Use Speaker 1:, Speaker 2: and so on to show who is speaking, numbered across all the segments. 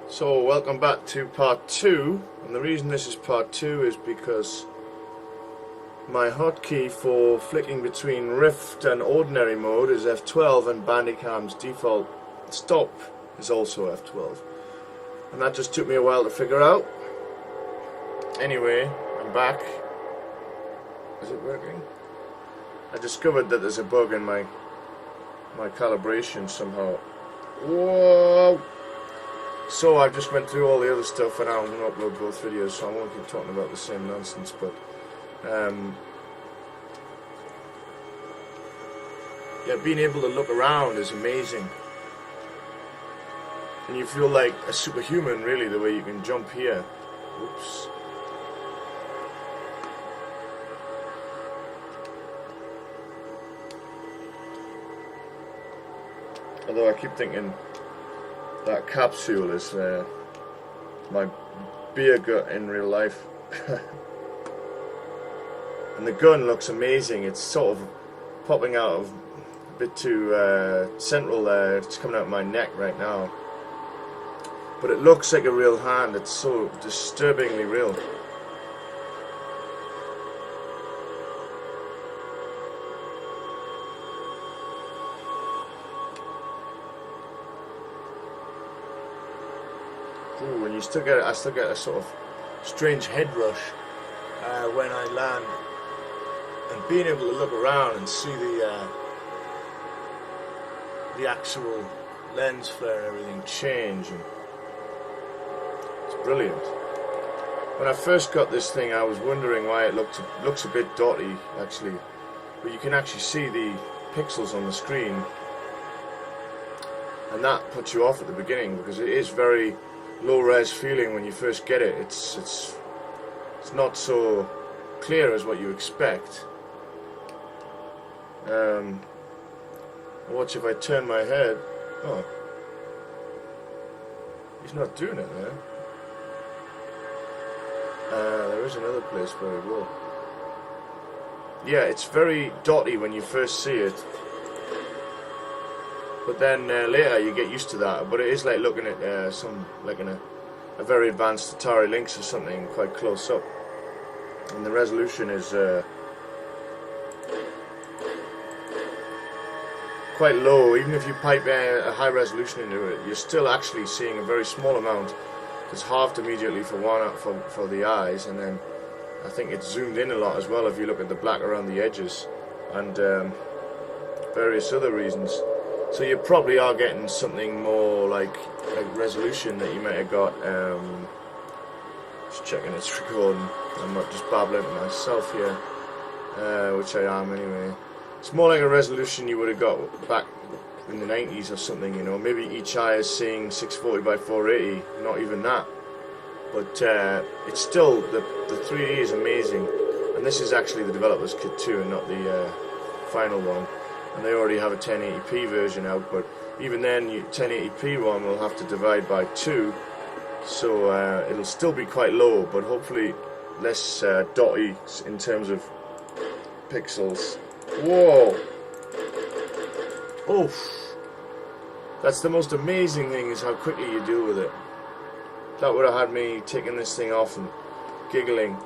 Speaker 1: So welcome back to part 2, and the reason this is part 2 is because my hotkey for flicking between Rift and ordinary mode is F12, and Bandicam's default stop is also F12, and that just took me a while to figure out. Anyway, I'm back. Is it working? I discovered that there's a bug in my calibration somehow. Whoa! So I just went through all the other stuff, and now I'm going to upload both videos, so I won't keep talking about the same nonsense, but yeah, being able to look around is amazing, and you feel like a superhuman, really, the way you can jump here. Oops. Although I keep thinking that capsule is my beer gut in real life. And the gun looks amazing. It's sort of popping out of a bit too central there. It's coming out of my neck right now. But it looks like a real hand. It's so disturbingly real. Ooh, and I still get a sort of strange head rush when I land, and being able to look around and see the actual lens flare and everything change, and it's brilliant. When I first got this thing, I was wondering why it looks a bit dotty actually, but you can actually see the pixels on the screen, and that puts you off at the beginning because it is very low-res feeling when you first get it. It's not so clear as what you expect. Watch if I turn my head. Oh, he's not doing it there. There is another place where it will. Yeah, it's very dotty when you first see it, but then later you get used to that. But it is like looking at a very advanced Atari Lynx or something quite close up, and the resolution is quite low. Even if you pipe a high resolution into it, you're still actually seeing a very small amount. It's halved immediately for the eyes, and then I think it's zoomed in a lot as well if you look at the black around the edges, and various other reasons. So you probably are getting something more like resolution that you might have got. Just checking it's recording. I'm not just babbling to myself here, which I am anyway. It's more like a resolution you would have got back in the 90s or something, you know. Maybe each eye is seeing 640 by 480, not even that. But it's still, the 3D is amazing. And this is actually the developer's kit too, and not the final one. And they already have a 1080p version out, but even then, 1080p one will have to divide by 2, so it'll still be quite low, but hopefully less dotty in terms of pixels. Whoa! Oof! That's the most amazing thing, is how quickly you deal with it. That would have had me taking this thing off and giggling.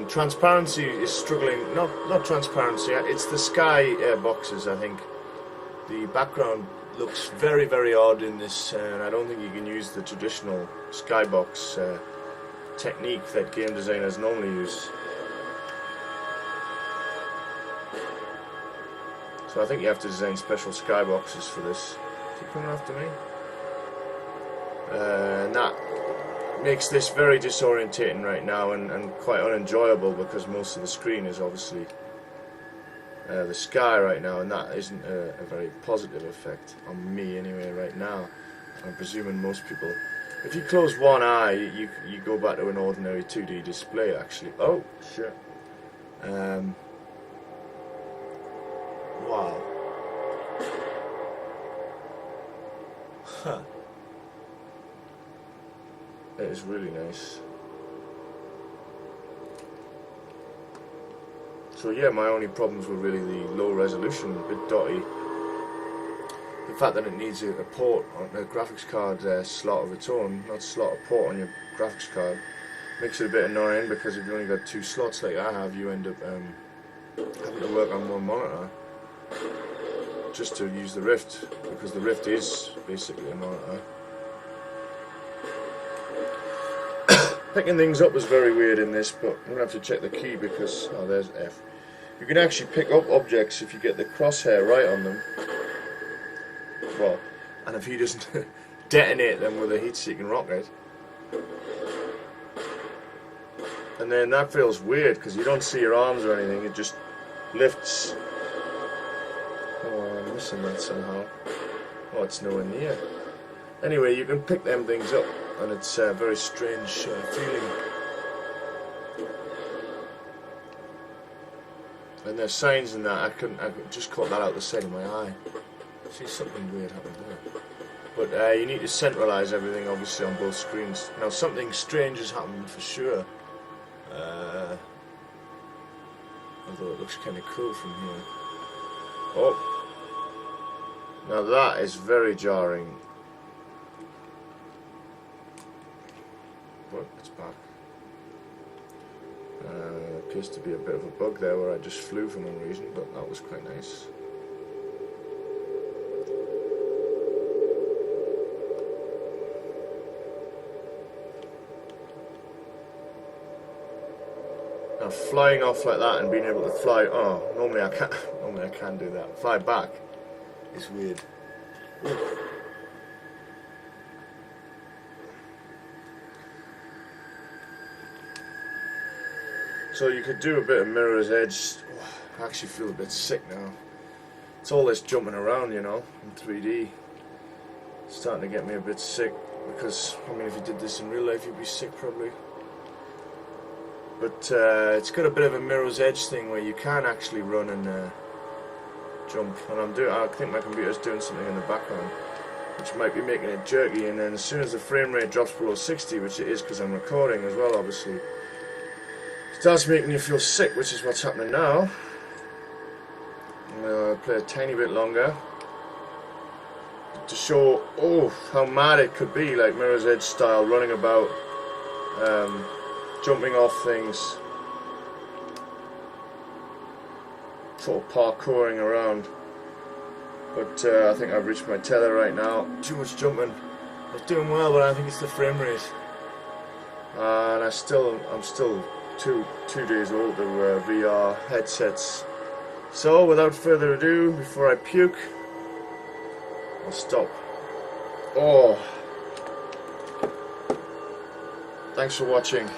Speaker 1: Transparency is struggling. Not transparency. It's the Skyboxes. I think the background looks very, very odd in this, and I don't think you can use the traditional Skybox technique that game designers normally use. So I think you have to design special Skyboxes for this. Is he coming after me? And that makes this very disorientating right now, and quite unenjoyable, because most of the screen is obviously the sky right now, and that isn't a very positive effect on me anyway right now. I'm presuming most people. If you close one eye, you go back to an ordinary 2D display actually. Oh shit. Wow. Huh. It is really nice. So yeah, my only problems were really the low resolution, a bit dotty. the fact that it needs a port on a graphics card slot of its own, not slot, a port on your graphics card, makes it a bit annoying, because if you only got 2 slots like I have, you end up having to work on one monitor just to use the Rift, because the Rift is basically a monitor. Picking things up was very weird in this, but I'm going to have to check the key because, oh, there's F. You can actually pick up objects if you get the crosshair right on them. Well, and if he doesn't detonate them with a heat-seeking rocket. And then that feels weird because you don't see your arms or anything, it just lifts. Oh, I'm missing that somehow. Oh, it's nowhere near. Anyway, you can pick them things up, and it's a very strange feeling. And there's signs in that. I just caught that out the side of my eye. See, something weird happened there. But you need to centralize everything, obviously, on both screens. Now, something strange has happened for sure. Although it looks kind of cool from here. Oh, now that is very jarring. But it's back. Appears to be a bit of a bug there where I just flew for no reason, but that was quite nice. Now flying off like that and being able to fly, oh, normally I can do that. Fly back is weird. Oof. So you could do a bit of Mirror's Edge. Oh, I actually feel a bit sick now. It's all this jumping around, you know, in 3D. It's starting to get me a bit sick because, I mean, if you did this in real life, you'd be sick probably. But it's got a bit of a Mirror's Edge thing where you can actually run and jump. And I think my computer's doing something in the background, which might be making it jerky. And then as soon as the frame rate drops below 60, which it is because I'm recording as well, obviously, starts making you feel sick, which is what's happening now. I'm going to play a tiny bit longer to show how mad it could be, like Mirror's Edge style, running about, jumping off things, sort of parkouring around. But I think I've reached my tether right now. Too much jumping. I was doing well, but I think it's the frame rate. And I'm still two days old to VR headsets. So without further ado, before I puke, I'll stop. Oh, thanks for watching.